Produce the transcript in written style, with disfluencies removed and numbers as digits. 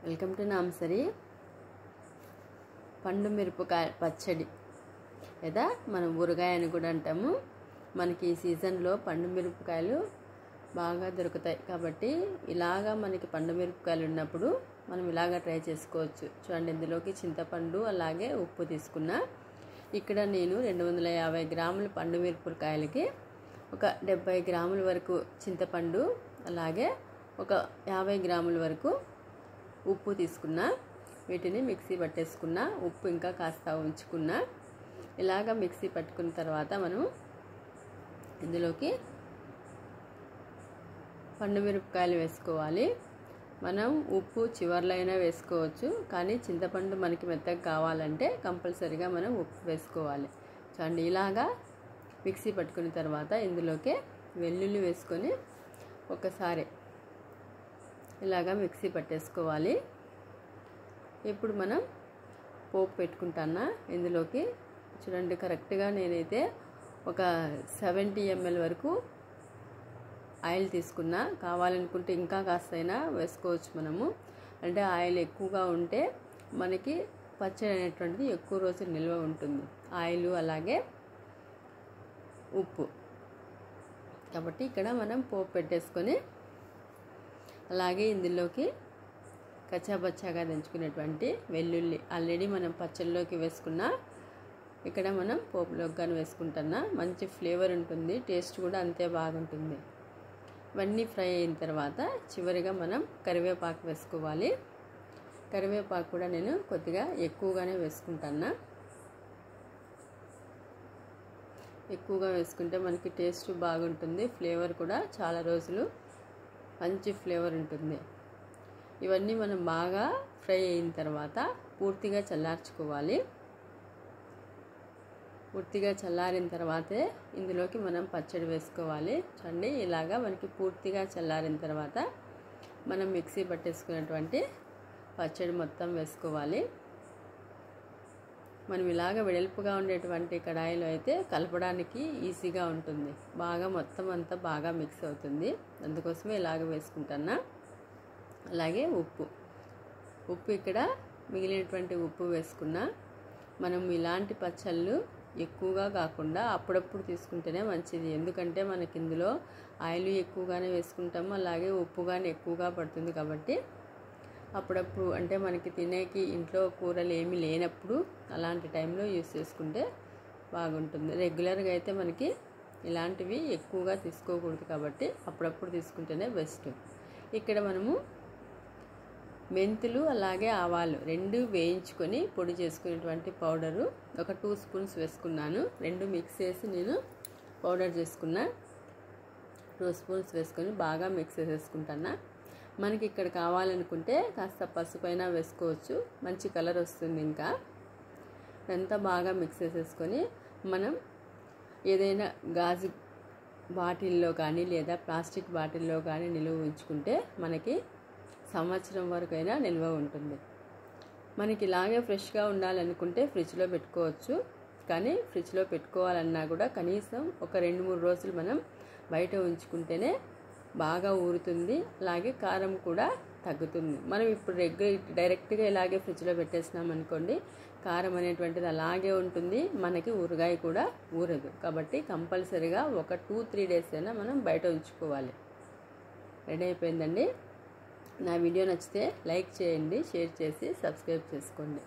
Welcome to నాంసరి. పండు మిరపకాయ పచ్చడి లేదా మనం ఊరగాయ అని కూడా అంటాము. మనకి ఈ సీజన్లో పండు మిరపకాయలు బాగా దొరుకుతాయి కాబట్టి ఇలాగా మనకి పండు మిరపకాయలు ఉన్నప్పుడు మనం ఇలాగా ట్రై చేసుకోవచ్చు. చూడండి, ఇందులోకి చింతపండు అలాగే ఉప్పు తీసుకున్నా. ఇక్కడ నేను 250 గ్రాముల పండు మిరపకాయలకి ఒక 70 గ్రాముల వరకు చింతపండు అలాగే ఒక 50 గ్రాముల వరకు ఉప్పు తీసుకున్నా. వీటిని మిక్సీ పట్టేసుకున్నా. ఉప్పు ఇంకా కాస్త ఉంచుకున్నా. ఇలాగ మిక్సీ పట్టుకున్న తర్వాత మనం ఇందులోకి పండు మిరపకాయలు వేసుకోవాలి. మనం ఉప్పు చివర్లో అయినా వేసుకోవచ్చు, కానీ చింతపండు మనకి మెత్తగా కావాలంటే కంపల్సరీగా మనం ఉప్పు వేసుకోవాలి. చూడండి, ఇలాగా మిక్సీ పట్టుకున్న తర్వాత ఇందులోకి వెల్లుల్లి వేసుకొని ఒకసారి ఇలాగా మిక్సీ పట్టేసుకోవాలి. ఇప్పుడు మనం పోపు పెట్టుకుంటానా. ఇందులోకి చూడండి, కరెక్ట్గా నేనైతే ఒక 70 ml వరకు ఆయిల్ తీసుకున్నా. కావాలనుకుంటే ఇంకా కాస్తైనా వేసుకోవచ్చు మనము. అంటే ఆయిల్ ఎక్కువగా ఉంటే మనకి పచ్చడి అనేటువంటిది ఎక్కువ రోజులు నిల్వ ఉంటుంది. ఆయిల్ అలాగే ఉప్పు కాబట్టి ఇక్కడ మనం పోపు పెట్టేసుకొని అలాగే ఇందులోకి కచ్చాబచ్చాగా దంచుకున్నటువంటి వెల్లుల్లి ఆల్రెడీ మనం పచ్చళ్ళలోకి వేసుకున్నా. ఇక్కడ మనం పోపులోకి కానీ వేసుకుంటున్నా. మంచి ఫ్లేవర్ ఉంటుంది, టేస్ట్ కూడా అంతే బాగుంటుంది. ఇవన్నీ ఫ్రై అయిన తర్వాత చివరిగా మనం కరివేపాకు వేసుకోవాలి. కరివేపాకు కూడా నేను కొద్దిగా ఎక్కువగానే వేసుకుంటున్నా. ఎక్కువగా వేసుకుంటే మనకి టేస్ట్ బాగుంటుంది, ఫ్లేవర్ కూడా చాలా రోజులు మంచి ఫ్లేవర్ ఉంటుంది. ఇవన్నీ మనం బాగా ఫ్రై అయిన తర్వాత పూర్తిగా చల్లార్చుకోవాలి. పూర్తిగా చల్లారిన తర్వాతే ఇందులోకి మనం పచ్చడి వేసుకోవాలి. చూడండి, ఇలాగా మనకి పూర్తిగా చల్లారిన తర్వాత మనం మిక్సీ పట్టేసుకున్నటువంటి పచ్చడి మొత్తం వేసుకోవాలి. మనం ఇలాగ వెడల్పుగా ఉండేటువంటి కడాయిలో అయితే కలపడానికి ఈజీగా ఉంటుంది. బాగా మొత్తం అంతా బాగా మిక్స్ అవుతుంది. అందుకోసమే ఇలాగ వేసుకుంటున్నా. అలాగే ఉప్పు ఇక్కడ మిగిలినటువంటి ఉప్పు వేసుకున్నా. మనం ఇలాంటి పచ్చళ్ళు ఎక్కువగా కాకుండా అప్పుడప్పుడు తీసుకుంటేనే మంచిది. ఎందుకంటే మనకి ఇందులో ఆయిల్ ఎక్కువగానే వేసుకుంటాము, అలాగే ఉప్పు కానీ ఎక్కువగా పడుతుంది. కాబట్టి అప్పుడప్పుడు అంటే మనకి తినేకి ఇంట్లో కూరలు ఏమీ లేనప్పుడు అలాంటి టైంలో యూస్ చేసుకుంటే బాగుంటుంది. రెగ్యులర్గా అయితే మనకి ఇలాంటివి ఎక్కువగా తీసుకోకూడదు కాబట్టి అప్పుడప్పుడు తీసుకుంటేనే బెస్ట్. ఇక్కడ మనము మెంతులు అలాగే ఆవాలు 2 వేయించుకొని పొడి చేసుకునేటువంటి పౌడరు ఒక 2 స్పూన్స్ వేసుకున్నాను. 2 మిక్స్ చేసి నేను పౌడర్ చేసుకున్నా. 2 స్పూన్స్ వేసుకొని బాగా మిక్స్ చేసేసుకుంటున్నా. మనకి ఇక్కడ కావాలనుకుంటే కాస్త పసుపు అయినా వేసుకోవచ్చు, మంచి కలర్ వస్తుంది. ఇంకా ఇదంతా బాగా మిక్స్ చేసేసుకొని మనం ఏదైనా గాజు బాటిల్లో కానీ లేదా ప్లాస్టిక్ బాటిల్లో కానీ నిల్వ ఉంచుకుంటే మనకి సంవత్సరం వరకు అయినా నిల్వ ఉంటుంది. మనకి ఇలాగే ఫ్రెష్గా ఉండాలనుకుంటే ఫ్రిడ్జ్లో పెట్టుకోవచ్చు, కానీ ఫ్రిడ్జ్లో పెట్టుకోవాలన్నా కూడా కనీసం ఒక 2-3 రోజులు మనం బయట ఉంచుకుంటేనే బాగా ఊరుతుంది. అలాగే కారం కూడా తగ్గుతుంది. మనం ఇప్పుడు డైరెక్ట్గా ఇలాగే ఫ్రిడ్జ్లో పెట్టేసినాం అనుకోండి, కారం అనేటువంటిది అలాగే ఉంటుంది, మనకి ఊరగాయ కూడా ఊరదు. కాబట్టి కంపల్సరీగా ఒక 2-3 డేస్ అయినా మనం బయట ఉంచుకోవాలి. రెడీ అయిపోయిందండి. నా వీడియో నచ్చితే లైక్ చేయండి, షేర్ చేసి సబ్స్క్రైబ్ చేసుకోండి.